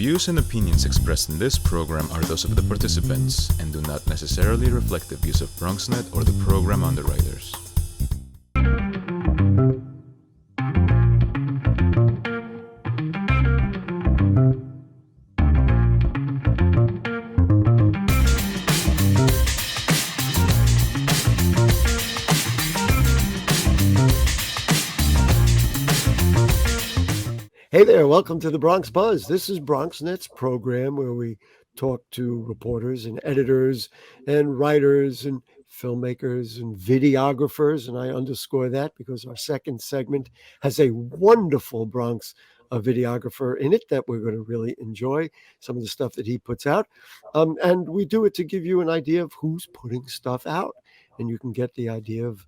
views and opinions expressed in this program are those of the participants and do not necessarily reflect the views of BronxNet or the program underwriters. Hey there, welcome to the Bronx Buzz. This is BronxNet's program where we talk to reporters and editors and writers and filmmakers and videographers. And I underscore that because our second segment has a wonderful Bronx videographer in it that we're going to really enjoy some of the stuff that he puts out. And we do it to give you an idea of who's putting stuff out. And you can get the idea of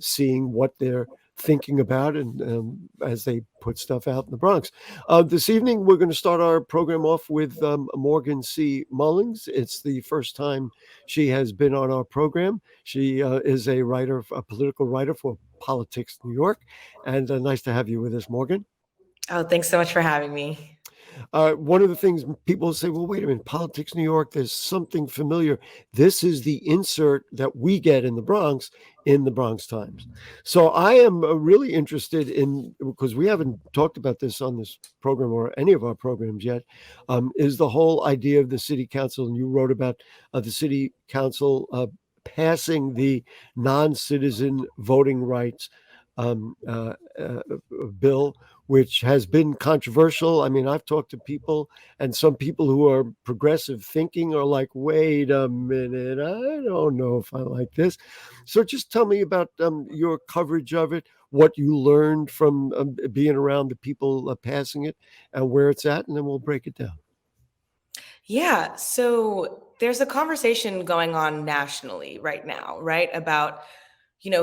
seeing what they're thinking about and as they put stuff out in the Bronx. This evening, we're going to start our program off with Morgan C. Mullings. It's the first time she has been on our program. She is a writer, a political writer for PoliticsNY. And nice to have you with us, Morgan. Oh, thanks so much for having me. One of the things people say, well, wait a minute, PoliticsNY, there's something familiar. This is the insert that we get in the Bronx Times. So I am really interested in, because we haven't talked about this on this program or any of our programs yet, is the whole idea of the city council. And you wrote about the city council passing the non-citizen voting rights bill, which has been controversial. I mean, I've talked to people, and some people who are progressive thinking are like, wait a minute, I don't know if I like this. So just tell me about your coverage of it, what you learned from being around the people passing it, and where it's at, and then we'll break it down. Yeah, so there's a conversation going on nationally right now, right, about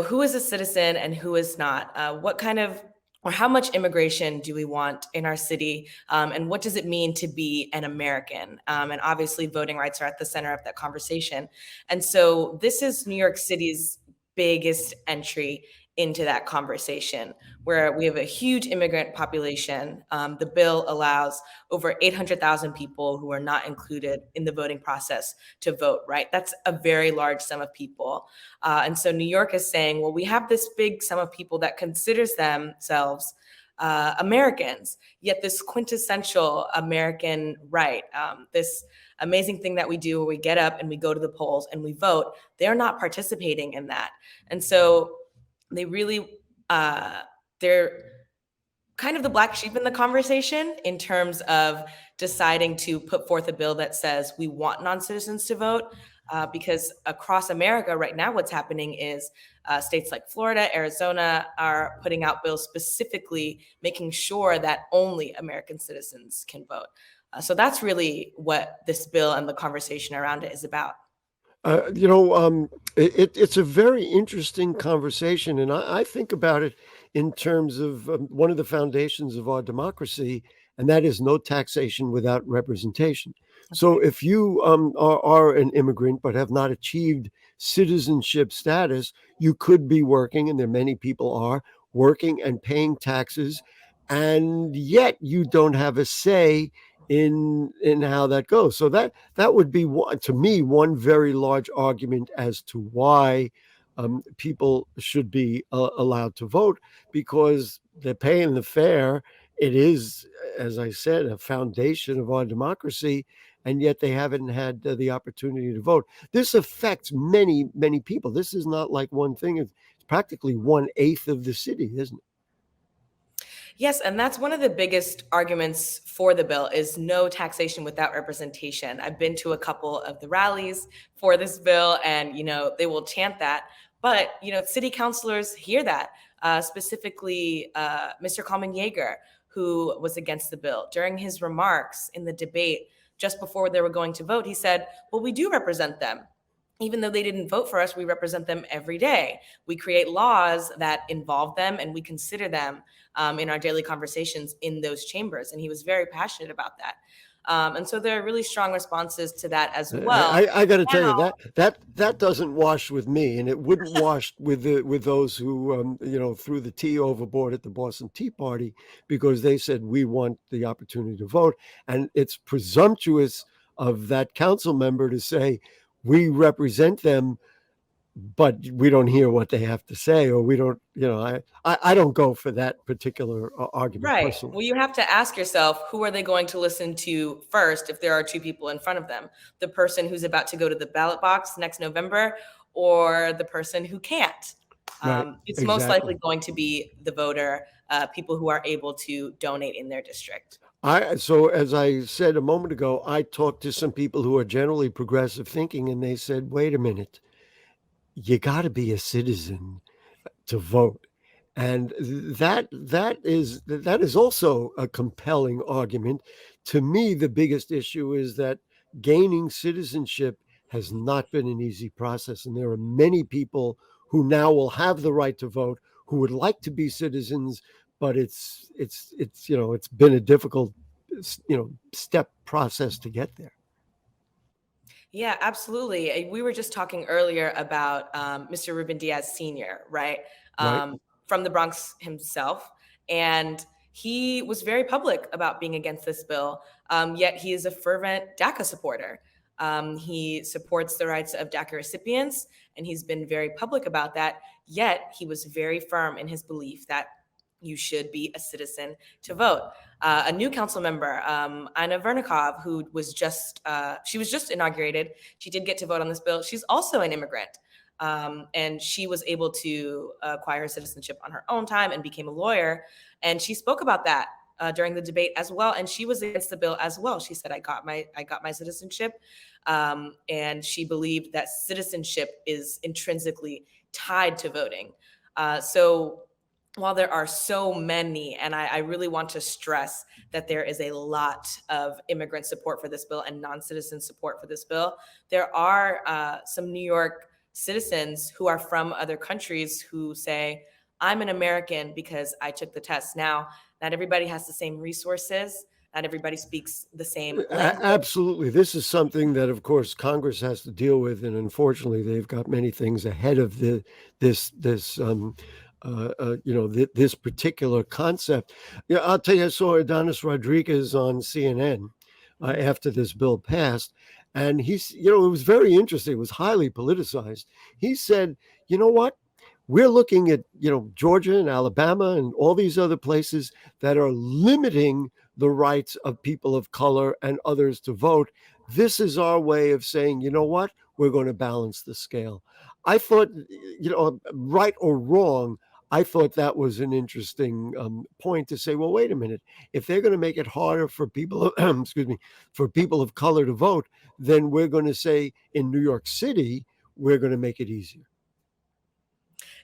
who is a citizen and who is not, what kind of or how much immigration do we want in our city? And what does it mean to be an American? And obviously voting rights are at the center of that conversation. And so this is New York City's biggest entry into that conversation, where we have a huge immigrant population. The bill allows over 800,000 people who are not included in the voting process to vote, right? That's a very large sum of people. And so New York is saying, well, we have this big sum of people that considers themselves Americans, yet this quintessential American right, this amazing thing that we do where we get up and we go to the polls and we vote, they're not participating in that. And so they really, they're kind of the black sheep in the conversation in terms of deciding to put forth a bill that says we want non-citizens to vote, because across America right now, what's happening is states like Florida, Arizona are putting out bills specifically making sure that only American citizens can vote. So that's really what this bill and the conversation around it is about. It's a very interesting conversation, and I think about it in terms of one of the foundations of our democracy, and that is no taxation without representation. So if you are an immigrant but have not achieved citizenship status, you could be working, and there many people are working and paying taxes, and yet you don't have a say in how that goes. So that would be, to me, one very large argument as to why people should be allowed to vote, because they're paying the fare. It is, as I said, a foundation of our democracy, and yet they haven't had the opportunity to vote. This affects many, many people. This is not like one thing. It's practically 1/8 of the city, isn't it? Yes, and that's one of the biggest arguments for the bill is no taxation without representation. I've been to a couple of the rallies for this bill, and they will chant that. But city councilors hear that, specifically Mr. Coleman Yeager, who was against the bill. During his remarks in the debate just before they were going to vote, he said, well, we do represent them. Even though they didn't vote for us, we represent them every day. We create laws that involve them, and we consider them in our daily conversations in those chambers. And he was very passionate about that. And so there are really strong responses to that as well. I got to tell you that doesn't wash with me, and it wouldn't wash with those who threw the tea overboard at the Boston Tea Party because they said we want the opportunity to vote, and it's presumptuous of that council member to say we represent them, but we don't hear what they have to say, or we don't, I don't go for that particular argument. Right. Personally. Well, you have to ask yourself, who are they going to listen to first if there are two people in front of them? The person who's about to go to the ballot box next November, or the person who can't? Right, it's most likely going to be the voter, people who are able to donate in their district. So as I said a moment ago, I talked to some people who are generally progressive thinking, and they said, wait a minute, you got to be a citizen to vote. And that is also a compelling argument. To me, the biggest issue is that gaining citizenship has not been an easy process. And there are many people who now will have the right to vote who would like to be citizens, but it's been a difficult step process to get there. Yeah, absolutely. We were just talking earlier about Mr. Ruben Diaz Sr., right? From the Bronx himself. And he was very public about being against this bill, yet he is a fervent DACA supporter. He supports the rights of DACA recipients, and he's been very public about that, yet he was very firm in his belief that you should be a citizen to vote. A new council member, Anna Vernikov, who was just inaugurated. She did get to vote on this bill. She's also an immigrant. And she was able to acquire citizenship on her own time and became a lawyer. And she spoke about that during the debate as well. And she was against the bill as well. She said, I got my citizenship. And she believed that citizenship is intrinsically tied to voting. So while there are so many, and I really want to stress that there is a lot of immigrant support for this bill and non-citizen support for this bill, there are some New York citizens who are from other countries who say, I'm an American because I took the test. Now, not everybody has the same resources. Not everybody speaks the same language. Absolutely. This is something that, of course, Congress has to deal with. And unfortunately, they've got many things ahead of this particular concept. Yeah, I'll tell you, I saw Adonis Rodriguez on CNN after this bill passed, and he's, it was very interesting. It was highly politicized. He said, you know what? We're looking at, Georgia and Alabama and all these other places that are limiting the rights of people of color and others to vote. This is our way of saying, you know what? We're going to balance the scale. I thought, right or wrong, I thought that was an interesting point to say, well, wait a minute. If they're going to make it harder for people, for people of color to vote, then we're going to say in New York City, we're going to make it easier.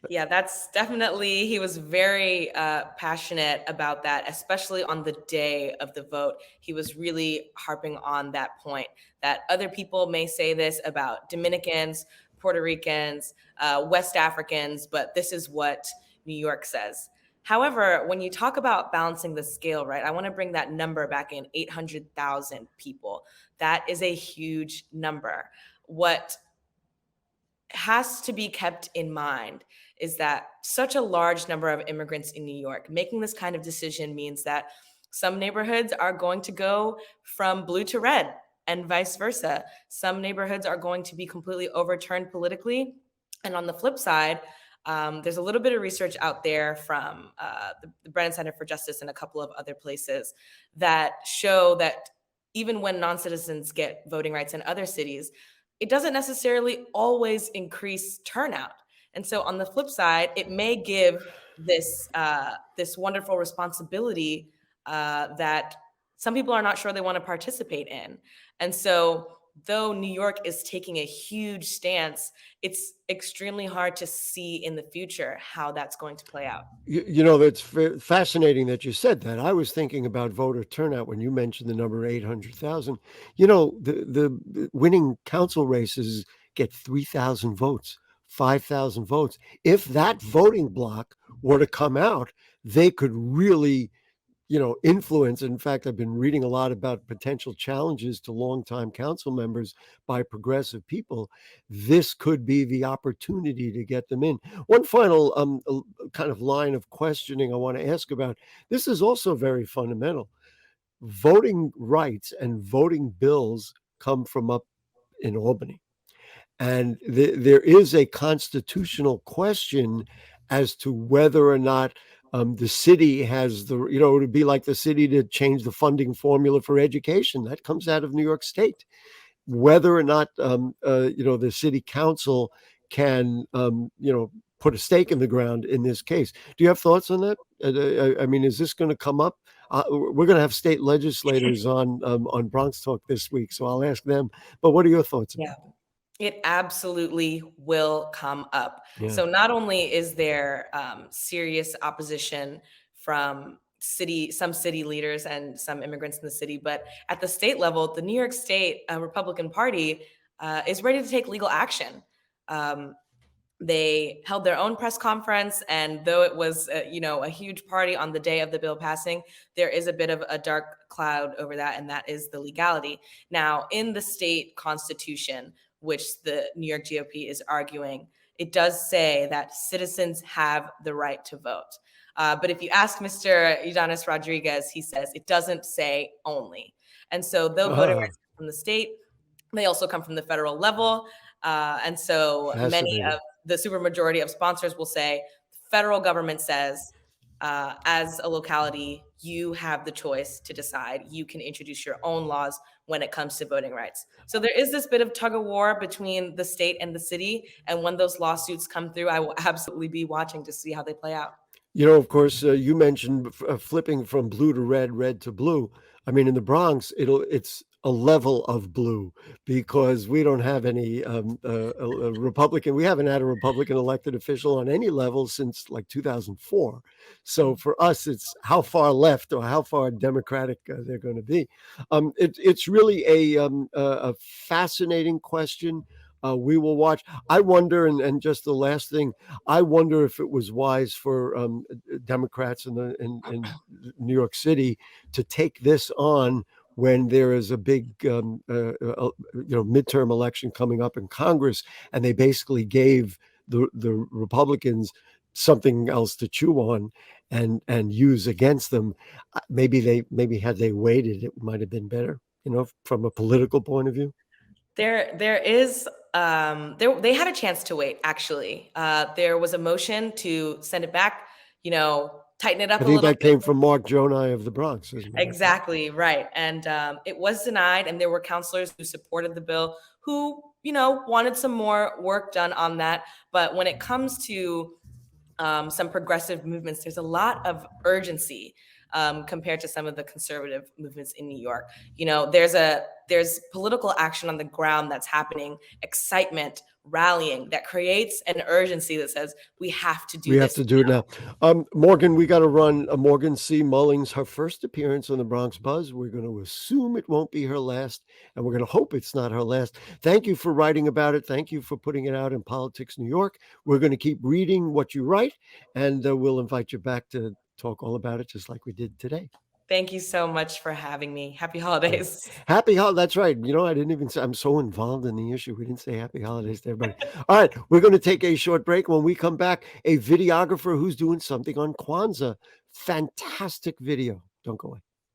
Yeah, that's definitely, he was very passionate about that, especially on the day of the vote. He was really harping on that point that other people may say this about Dominicans, Puerto Ricans, West Africans, but this is what New York says. However, when you talk about balancing the scale, right, I want to bring that number back in, 800,000 people. That is a huge number. What has to be kept in mind is that such a large number of immigrants in New York, making this kind of decision means that some neighborhoods are going to go from blue to red and vice versa. Some neighborhoods are going to be completely overturned politically. And on the flip side, there's a little bit of research out there from the Brennan Center for Justice and a couple of other places that show that even when non-citizens get voting rights in other cities, it doesn't necessarily always increase turnout. And so on the flip side, it may give this wonderful responsibility that some people are not sure they want to participate in. And so though New York is taking a huge stance, it's extremely hard to see in the future how that's going to play out. That's fascinating that you said that. I was thinking about voter turnout when you mentioned the number 800,000. The winning council races get 3,000 votes, 5,000 votes. If that voting block were to come out, they could really influence. In fact, I've been reading a lot about potential challenges to longtime council members by progressive people. This could be the opportunity to get them in. One final kind of line of questioning I want to ask about. This is also very fundamental. Voting rights and voting bills come from up in Albany. And there is a constitutional question as to whether or not the city has it would be like the city to change the funding formula for education. That comes out of New York State. Whether or not, the city council can, put a stake in the ground in this case. Do you have thoughts on that? I mean, is this going to come up? We're going to have state legislators on Bronx Talk this week, so I'll ask them. But what are your thoughts? Yeah. It absolutely will come up. Yeah. So not only is there serious opposition from some city leaders and some immigrants in the city, but at the state level, the New York State Republican Party is ready to take legal action. They held their own press conference, and though it was a huge party on the day of the bill passing, there is a bit of a dark cloud over that, and that is the legality. Now, in the state constitution, which the New York GOP is arguing, it does say that citizens have the right to vote. But if you ask Mr. Udanis Rodriguez, he says it doesn't say only. And so though voting rights come from the state, they also come from the federal level. And so many of the supermajority of sponsors will say, the federal government says, as a locality, you have the choice to decide. You can introduce your own laws when it comes to voting rights. So there is this bit of tug of war between the state and the city. And when those lawsuits come through, I will absolutely be watching to see how they play out. Of course, you mentioned flipping from blue to red to blue. I mean, in the Bronx, it's a level of blue because we don't have any a Republican. We haven't had a Republican elected official on any level since like 2004. So for us, it's how far left or how far Democratic they're going to be. It's really a fascinating question. We will watch. I wonder, and just the last thing, I wonder if it was wise for Democrats in New York City to take this on when there is a big midterm election coming up in Congress, and they basically gave the Republicans something else to chew on and use against them. Maybe had they waited, it might have been better, from a political point of view. There is they had a chance to wait, actually. There was a motion to send it back, tighten it up a little bit. I think that came from Mark Jonai of the Bronx, isn't it? Exactly, right. And it was denied, and there were counselors who supported the bill who, wanted some more work done on that. But when it comes to some progressive movements, there's a lot of urgency compared to some of the conservative movements in New York. There's political action on the ground that's happening, excitement, rallying that creates an urgency that says we have to do this. We have to do it now. Morgan, we got to run Morgan C. Mullings, her first appearance on the Bronx Buzz. We're going to assume it won't be her last, and we're going to hope it's not her last. Thank you for writing about it. Thank you for putting it out in Politics New York. We're going to keep reading what you write, and we'll invite you back to talk all about it, just like we did today. Thank you so much for having me. Happy holidays. Happy holidays. That's right. I didn't even say, I'm so involved in the issue. We didn't say happy holidays to everybody. All right. We're going to take a short break. When we come back, a videographer who's doing something on Kwanzaa. Fantastic video. Don't go away.